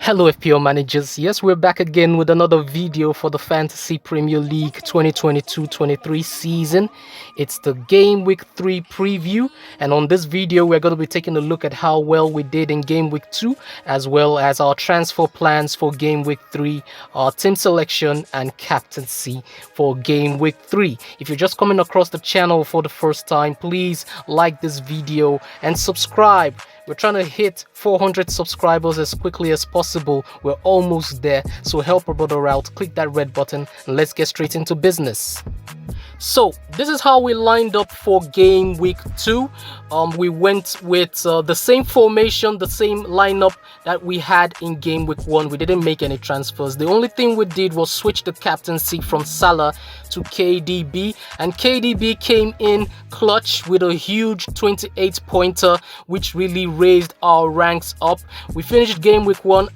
Hello FPL managers, yes, we're back again with another video for the Fantasy Premier League 2022-23 season. It's the Game Week 3 preview, and on this video we're going to be taking a look at how well we did in Game Week 2, as well as our transfer plans for Game Week 3, our team selection and captaincy for Game Week 3. If you're just coming across the channel for the first time, please like this video and subscribe. We're trying to hit 400 subscribers as quickly as possible. We're almost there, so help a brother out. Click that red button and let's get straight into business. So this is how we lined up for Game Week 2. We went with the same formation, the same lineup that we had in Game Week 1. We didn't make any transfers. The only thing we did was switch the captaincy from Salah to KDB, and KDB came in clutch with a huge 28-pointer, which really raised our ranks up. We finished Game Week 1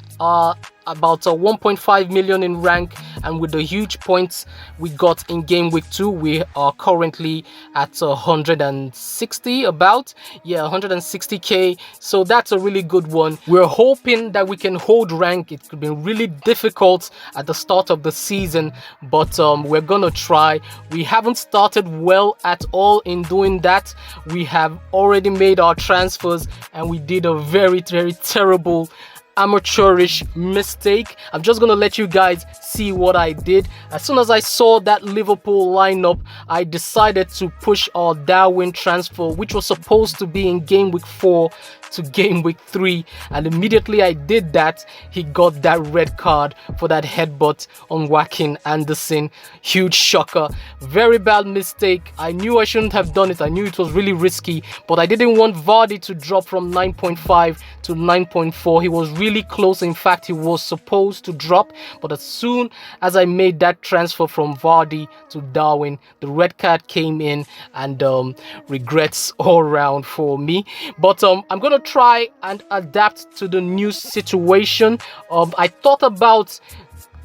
about 1.5 million in rank, and with the huge points we got in Game Week 2, we are currently at 160, about 160k, so that's a really good one. We're hoping that we can hold rank. It could be really difficult at the start of the season, but we're gonna try. We haven't started well at all in doing that. We have already made our transfers and we did a very terrible amateurish mistake. I'm just gonna let you guys see what I did. As soon as I saw that Liverpool lineup, I decided to push our Darwin transfer, which was supposed to be in Game Week 4 to Game Week 3, and immediately I did that, he got that red card for that headbutt on Joaquin Anderson. Huge shocker, very bad mistake. I knew I shouldn't have done it. I knew it was really risky, but I didn't want Vardy to drop from 9.5 to 9.4. He was really close. In fact, he was supposed to drop, but as soon as I made that transfer from Vardy to Darwin, the red card came in, and regrets all around for me. But I'm gonna try and adapt to the new situation. I thought about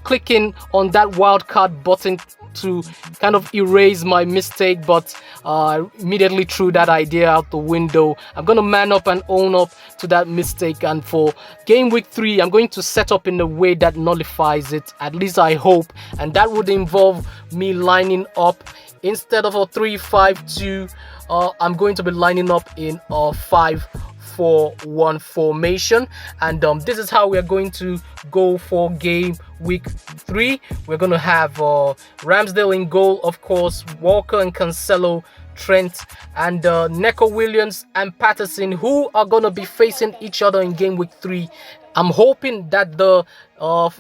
clicking on that wildcard button to kind of erase my mistake, but I immediately threw that idea out the window. I'm gonna man up and own up to that mistake, and for Game Week 3 I'm going to set up in a way that nullifies it, at least I hope, and that would involve me lining up instead of a 3-5-2. I'm going to be lining up in a 5-4-1 formation, and this is how we're going to go for Game Week 3. We're going to have Ramsdale in goal, of course, Walker and Cancelo, Trent, and Neco Williams and Patterson, who are going to be facing each other in Game Week 3. I'm hoping that the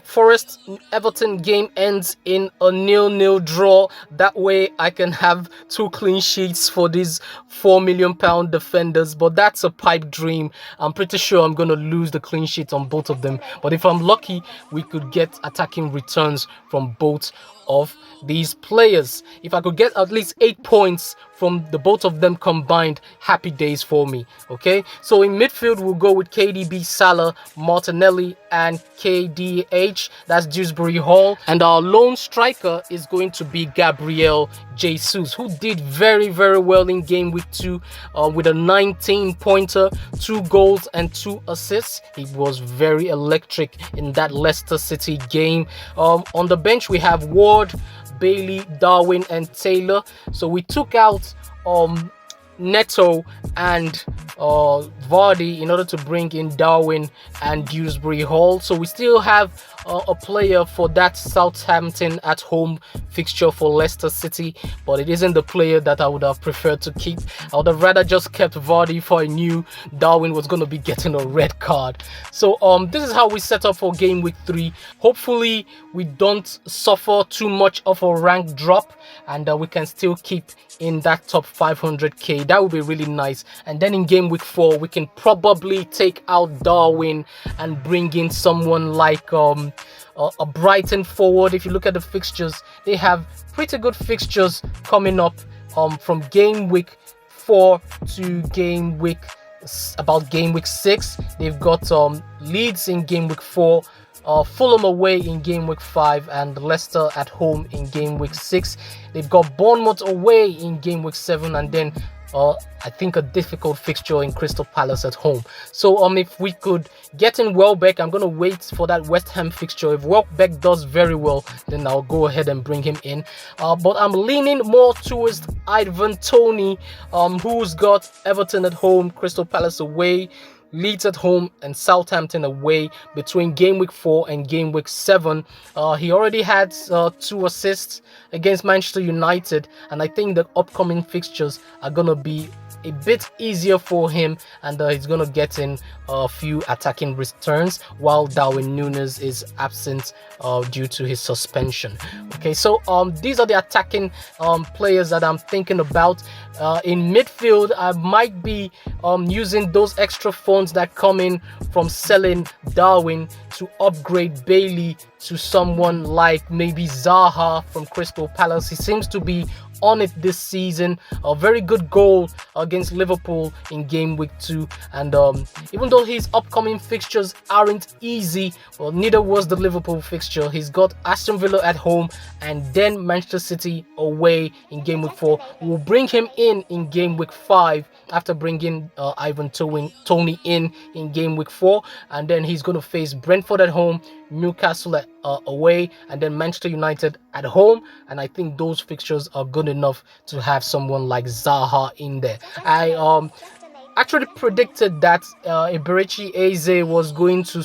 Forest Everton game ends in a 0-0 draw. That way I can have 2 clean sheets for these £4 million defenders, but that's a pipe dream. I'm pretty sure I'm going to lose the clean sheet on both of them, but if I'm lucky, we could get attacking returns from both of these players. If I could get at least 8 points from the both of them combined, happy days for me. Okay, so in midfield we'll go with KDB, Salah, Martinelli and KDH, that's Dewsbury Hall, and our lone striker is going to be Gabriel Jesus, who did very well in Game Week 2 with a 19-pointer, 2 goals and 2 assists. He was very electric in that Leicester City game. On the bench we have Ward, Bailey, Darwin and Taylor. So we took out Neto and Vardy in order to bring in Darwin and Dewsbury Hall. So we still have a player for that Southampton at home fixture for Leicester City, but it isn't the player that I would have preferred to keep. I would have rather just kept Vardy, for I knew Darwin was going to be getting a red card. So this is how we set up for Game Week 3. Hopefully we don't suffer too much of a rank drop, and we can still keep in that top 500k. That would be really nice. And then in Game Week 4 we can probably take out Darwin and bring in someone like a Brighton forward. If you look at the fixtures, they have pretty good fixtures coming up from Game Week 4 to Game Week 6. They've got Leeds in Game Week 4, Fulham away in Game Week 5, and Leicester at home in Game Week 6. They've got Bournemouth away in Game Week 7, and then I think a difficult fixture in Crystal Palace at home. So if we could get in Welbeck, I'm gonna wait for that West Ham fixture. If Welbeck does very well, then I'll go ahead and bring him in. But I'm leaning more towards Ivan Toney, who's got Everton at home, Crystal Palace away, Leeds at home, and Southampton away between game week 4 and game week 7. He already had 2 assists against Manchester United, and I think the upcoming fixtures are gonna be a bit easier for him, and he's gonna get in a few attacking returns while Darwin Núñez is absent due to his suspension. Okay, so these are the attacking players that I'm thinking about. In midfield, I might be using those extra funds that come in from selling Darwin to upgrade Bailey to someone like maybe Zaha from Crystal Palace. He seems to be on it this season. A very good goal against Liverpool in game week 2, and even though his upcoming fixtures aren't easy, well, neither was the Liverpool fixture. He's got Aston Villa at home and then Manchester City away in game week 4. We'll bring him in game week 5 after bringing Ivan Toney in game week 4, and then he's going to face Brentford at home, Newcastle away, and then Manchester United at home. And I think those fixtures are good enough to have someone like Zaha in there. I actually predicted that Eberechi Eze was going to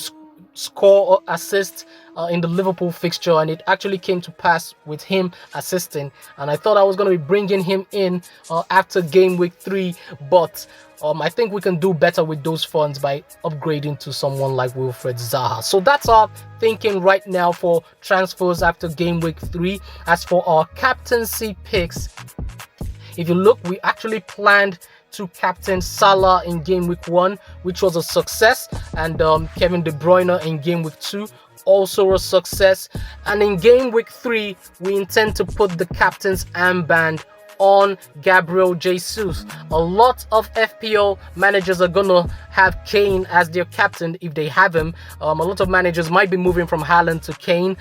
score or assist in the Liverpool fixture, and it actually came to pass with him assisting, and I thought I was going to be bringing him in after game week 3, but I think we can do better with those funds by upgrading to someone like Wilfred Zaha. So that's our thinking right now for transfers after game week 3. As for our captaincy picks, if you look, we actually planned to captain Salah in game week 1, which was a success, and Kevin De Bruyne in game week 2, also a success. And in game week 3, we intend to put the captain's armband on Gabriel Jesus. A lot of FPL managers are gonna have Kane as their captain if they have him. A lot of managers might be moving from Haaland to Kane,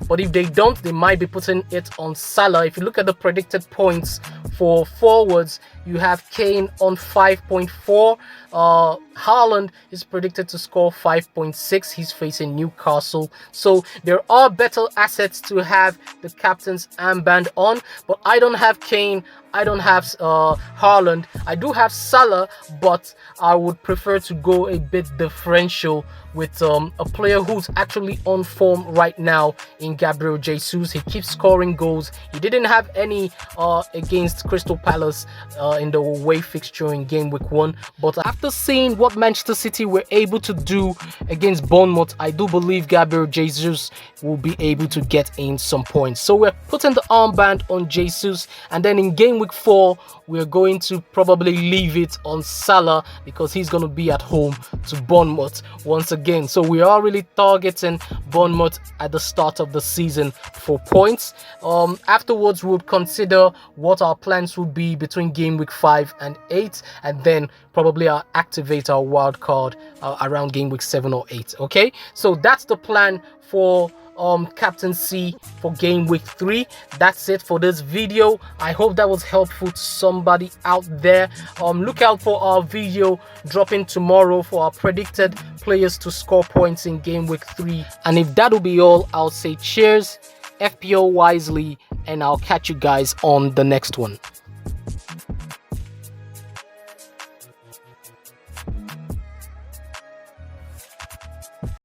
but if they don't, they might be putting it on Salah. If you look at the predicted points for forwards, you have Kane on 5.4. Haaland is predicted to score 5.6. He's facing Newcastle. So there are better assets to have the captain's armband on, but I don't have Kane, I don't have Haaland. I do have Salah, but I would prefer to go a bit differential with a player who's actually on form right now in Gabriel Jesus. He keeps scoring goals. He didn't have any against Crystal Palace in the away fixture in game week 1, but after seeing what Manchester City were able to do against Bournemouth, I do believe Gabriel Jesus will be able to get in some points. So we're putting the armband on Jesus, and then in game week 4 we're going to probably leave it on Salah because he's going to be at home to Bournemouth once again. So we are really targeting Bournemouth at the start of the season for points. Afterwards, we'll consider what our plans would be between game week 5 and 8, and then probably I'll activate our wild card around game week 7 or 8. Okay, so that's the plan for captaincy for game week 3. That's it for this video. I hope that was helpful to somebody out there. Look out for our video dropping tomorrow for our predicted players to score points in game week 3. And if that'll be all, I'll say cheers, FPL wisely, and I'll catch you guys on the next one.